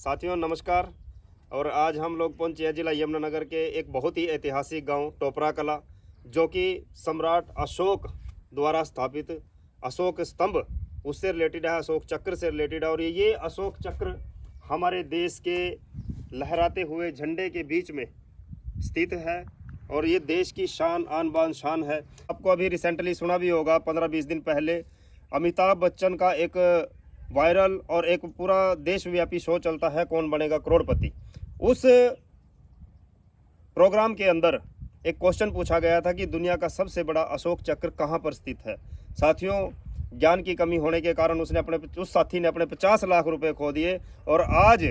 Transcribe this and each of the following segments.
साथियों नमस्कार। और आज हम लोग पहुंचे हैं जिला यमुनानगर के एक बहुत ही ऐतिहासिक गांव टोपरा कला, जो कि सम्राट अशोक द्वारा स्थापित अशोक स्तंभ उससे रिलेटेड है, अशोक चक्र से रिलेटेड है। और ये अशोक चक्र हमारे देश के लहराते हुए झंडे के बीच में स्थित है और ये देश की शान आन बान शान है। आपको अभी रिसेंटली सुना भी होगा, 15-20 दिन पहले अमिताभ बच्चन का एक वायरल और एक पूरा देशव्यापी शो चलता है, कौन बनेगा करोड़पति। उस प्रोग्राम के अंदर एक क्वेश्चन पूछा गया था कि दुनिया का सबसे बड़ा अशोक चक्र कहाँ पर स्थित है। साथियों, ज्ञान की कमी होने के कारण उस साथी ने अपने 50 लाख रुपए खो दिए और आज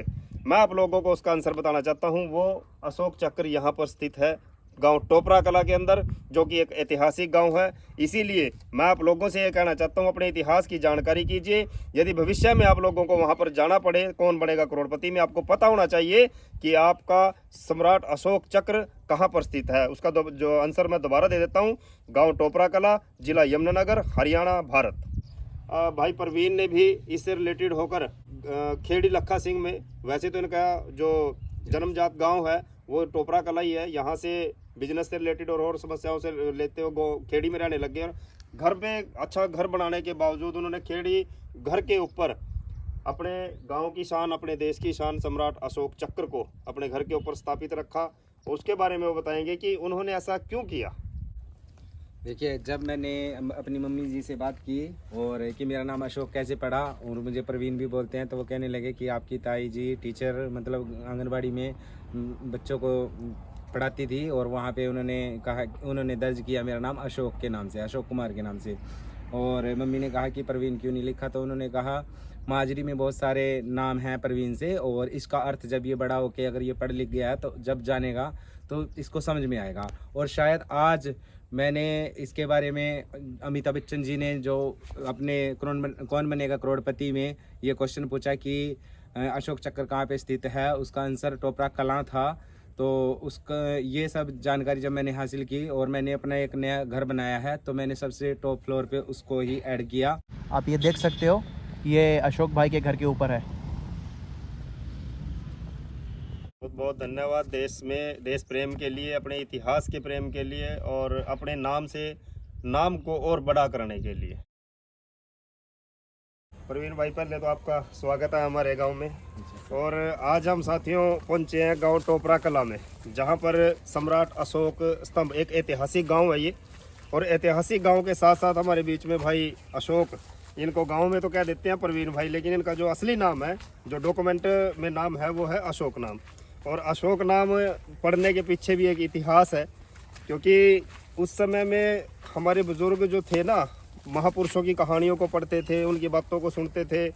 मैं आप लोगों को उसका आंसर बताना चाहता हूँ। वो अशोक चक्र यहाँ पर स्थित है गांव टोपरा कला के अंदर, जो कि एक ऐतिहासिक गांव है। इसीलिए मैं आप लोगों से ये कहना चाहता हूं, अपने इतिहास की जानकारी कीजिए। यदि भविष्य में आप लोगों को वहां पर जाना पड़े कौन बनेगा करोड़पति में, आपको पता होना चाहिए कि आपका सम्राट अशोक चक्र कहां पर स्थित है। उसका जो आंसर मैं दोबारा दे देता हूं, गाँव टोपरा कला, जिला यमुनानगर, हरियाणा, भारत। भाई परवीन ने भी इससे रिलेटेड होकर खेड़ी लखा सिंह में, वैसे तो इनका जो जन्मजात गाँव है वो टोपरा कला ही है, यहाँ से बिजनेस से रिलेटेड और समस्याओं से लेते हुए खेड़ी में रहने लग गए। और घर पे अच्छा घर बनाने के बावजूद उन्होंने खेड़ी घर के ऊपर अपने गांव की शान, अपने देश की शान सम्राट अशोक चक्र को अपने घर के ऊपर स्थापित रखा। उसके बारे में वो बताएंगे कि उन्होंने ऐसा क्यों किया। देखिए, जब मैंने अपनी मम्मी जी से बात की और कि मेरा नाम अशोक कैसे पड़ा, और मुझे प्रवीण भी बोलते हैं, तो वो कहने लगे कि आपकी ताई जी टीचर मतलब आंगनबाड़ी में बच्चों को पढ़ाती थी और वहाँ पे उन्होंने दर्ज किया मेरा नाम अशोक के नाम से, अशोक कुमार के नाम से। और मम्मी ने कहा कि प्रवीण क्यों नहीं लिखा, तो उन्होंने कहा माजरी में बहुत सारे नाम हैं प्रवीण से, और इसका अर्थ जब ये बड़ा होके अगर ये पढ़ लिख गया तो जब जानेगा तो इसको समझ में आएगा। और शायद आज मैंने इसके बारे में अमिताभ बच्चन जी ने जो अपने कौन बनेगा करोड़पति में ये क्वेश्चन पूछा कि अशोक चक्र कहाँ पे स्थित है, उसका आंसर टोपरा कलां था। तो उसका ये सब जानकारी जब मैंने हासिल की और मैंने अपना एक नया घर बनाया है, तो मैंने सबसे टॉप फ्लोर पे उसको ही ऐड किया। आप ये देख सकते हो, ये अशोक भाई के घर के ऊपर है। बहुत बहुत धन्यवाद देश में देश प्रेम के लिए, अपने इतिहास के प्रेम के लिए और अपने नाम से नाम को और बड़ा करने के लिए। प्रवीण भाई, पहले तो आपका स्वागत है हमारे गांव में। और आज हम साथियों पहुंचे हैं गांव टोपरा कला में, जहां पर सम्राट अशोक स्तंभ, एक ऐतिहासिक गांव है ये। और ऐतिहासिक गांव के साथ साथ हमारे बीच में भाई अशोक, इनको गांव में तो कह देते हैं प्रवीण भाई, लेकिन इनका जो असली नाम है, जो डॉक्यूमेंट में नाम है, वो है अशोक नाम। और अशोक नाम पढ़ने के पीछे भी एक इतिहास है, क्योंकि उस समय में हमारे बुजुर्ग जो थे ना, महापुरुषों की कहानियों को पढ़ते थे, उनकी बातों को सुनते थे।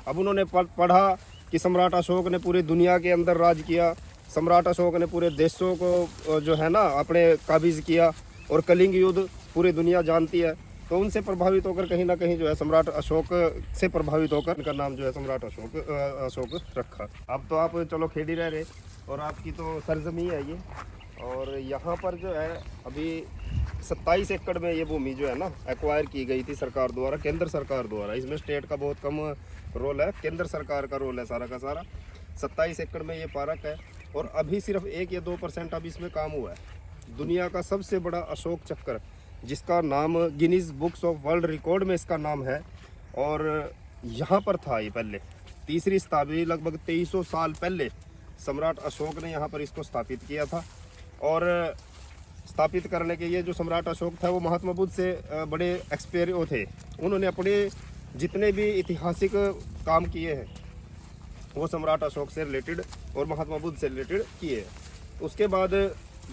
अब उन्होंने पढ़ा कि सम्राट अशोक ने पूरी दुनिया के अंदर राज किया, सम्राट अशोक ने पूरे देशों को जो है ना अपने काबिज किया, और कलिंग युद्ध पूरी दुनिया जानती है। तो उनसे प्रभावित होकर कहीं ना कहीं जो है सम्राट अशोक से प्रभावित होकर इनका नाम जो है सम्राट अशोक रखा। अब तो आप चलो खेड़ी रह रहे और आपकी तो सरजमी है ये। और यहाँ पर जो है अभी 27 एकड़ में ये भूमि जो है ना एक्वायर की गई थी सरकार द्वारा, केंद्र सरकार द्वारा। इसमें स्टेट का बहुत कम रोल है, केंद्र सरकार का रोल है सारा का सारा। 27 एकड़ में ये पार्क है और अभी सिर्फ 1 या 2% अब इसमें काम हुआ है। दुनिया का सबसे बड़ा अशोक चक्र, जिसका नाम Guinness books of world record में इसका नाम है। और यहाँ पर था ये पहले, 3री शताब्दी, लगभग 2300 साल पहले सम्राट अशोक ने यहाँ पर इसको स्थापित किया था। और स्थापित करने के ये जो सम्राट अशोक था वो महात्मा बुद्ध से बड़े एक्सपेरियो थे। उन्होंने अपने जितने भी ऐतिहासिक काम किए हैं वो सम्राट अशोक से रिलेटेड और महात्मा बुद्ध से रिलेटेड किए हैं। उसके बाद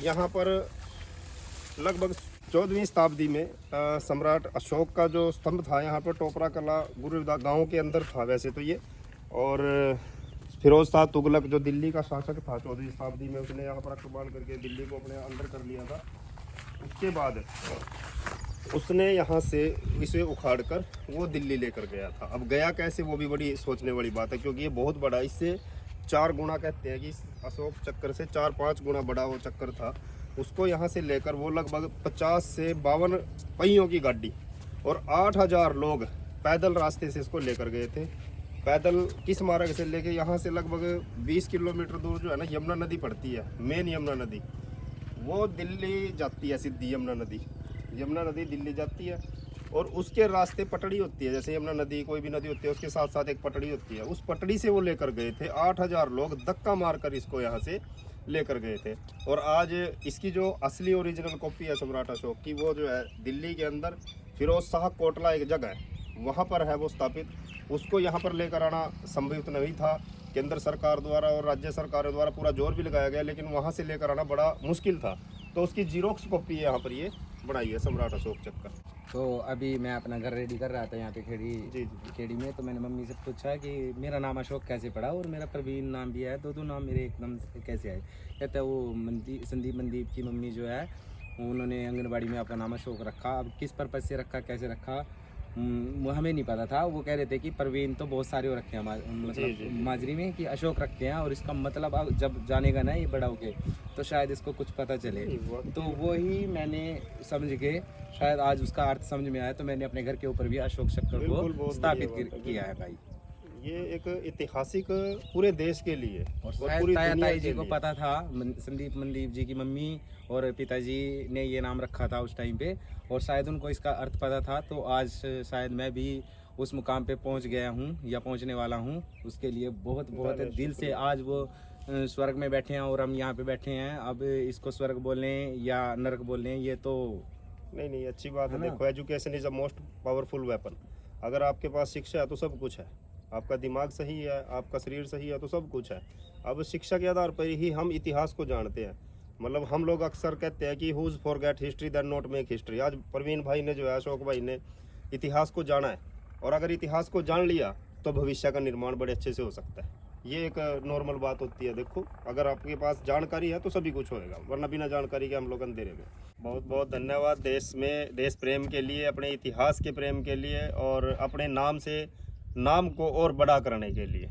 यहाँ पर लगभग 14वीं शताब्दी में सम्राट अशोक का जो स्तंभ था यहाँ पर टोपरा कला गुरुदा गाँव के अंदर था वैसे तो ये। और फिरोज शाह तुगलक जो दिल्ली का शासक था 14वीं शताब्दी में, उसने यहाँ पर आक्रमण करके दिल्ली को अपने अंदर कर लिया था। उसके बाद उसने यहाँ से इसे उखाड़ कर वो दिल्ली लेकर गया था। अब गया कैसे, वो भी बड़ी सोचने वाली बात है, क्योंकि ये बहुत बड़ा, इससे 4 गुना कहते हैं कि अशोक चक्र से 4-5 गुना बड़ा वो चक्र था। उसको यहाँ से लेकर वो लगभग 50 से 52 पहियों की गाड़ी और 8000 लोग पैदल रास्ते से इसको लेकर गए थे। पैदल किस मार्ग से लेके यहाँ से लगभग 20 किलोमीटर दूर जो है ना यमुना नदी पड़ती है, मेन यमुना नदी, वो दिल्ली जाती है, सीधी यमुना नदी दिल्ली जाती है। और उसके रास्ते पटड़ी होती है, जैसे यमुना नदी कोई भी नदी होती है उसके साथ साथ एक पटड़ी होती है, उस पटड़ी से वो लेकर गए थे। 8000 लोग धक्का मारकर इसको यहाँ से लेकर गए थे। और आज इसकी जो असली ओरिजिनल कॉपी है सम्राट अशोक की, वो जो है दिल्ली के अंदर फिरोज शाह कोटला एक जगह है, वहाँ पर है वो स्थापित। उसको यहाँ पर लेकर आना संभव नहीं था, केंद्र सरकार द्वारा और राज्य सरकार द्वारा पूरा जोर भी लगाया गया, लेकिन वहाँ से लेकर आना बड़ा मुश्किल था। तो उसकी जीरोक्स कॉपी है यहाँ पर ये बनाई है सम्राट अशोक चक्कर। तो अभी मैं अपना घर रेडी कर रहा था यहाँ पे खेड़ी में, तो मैंने मम्मी से पूछा कि मेरा नाम अशोक कैसे पड़ा और मेरा प्रवीण नाम भी है, दो नाम मेरे एकदम से कैसे आए। कहते हैं वो संदीप मनदीप की मम्मी जो है उन्होंने आंगनबाड़ी में अपना नाम अशोक रखा। अब किस पर्पज़ से रखा, कैसे रखा, वो हमें नहीं पता था। वो कह रहे थे कि प्रवीण तो बहुत सारे हो रखे हैं मतलब माजरी में, कि अशोक रखे हैं और इसका मतलब अब जब जानेगा ना ये बड़ा होके तो शायद इसको कुछ पता चले। तो वो ही मैंने समझ के शायद आज उसका अर्थ समझ में आया, तो मैंने अपने घर के ऊपर भी अशोक चक्र को स्थापित किया है भाई। ये एक ऐतिहासिक पूरे देश के लिए और शायद ताई जी को पता था, संदीप मनदीप जी की मम्मी और पिताजी ने ये नाम रखा था उस टाइम पे, और शायद उनको इसका अर्थ पता था। तो आज शायद मैं भी उस मुकाम पे पहुंच गया हूं या पहुंचने वाला हूं, उसके लिए बहुत बहुत दिल से। आज वो स्वर्ग में बैठे हैं और हम यहाँ पे बैठे हैं। अब इसको स्वर्ग बोलें या नरक बोलें, ये तो नहीं अच्छी बात है। देखो, education is a most powerful weapon. अगर आपके पास शिक्षा है तो सब कुछ है, आपका दिमाग सही है, आपका शरीर सही है तो सब कुछ है। अब शिक्षा के आधार पर ही हम इतिहास को जानते हैं। मतलब हम लोग अक्सर कहते हैं कि who's forget history that not make history. आज प्रवीण भाई ने जो है, अशोक भाई ने इतिहास को जाना है, और अगर इतिहास को जान लिया तो भविष्य का निर्माण बड़े अच्छे से हो सकता है। ये एक नॉर्मल बात होती है। देखो, अगर आपके पास जानकारी है तो सभी कुछ होएगा, वरना बिना जानकारी के हम लोग अंधेरे में। बहुत बहुत धन्यवाद देश में, देश प्रेम के लिए, अपने इतिहास के प्रेम के लिए, और अपने नाम से नाम को और बड़ा करने के लिए।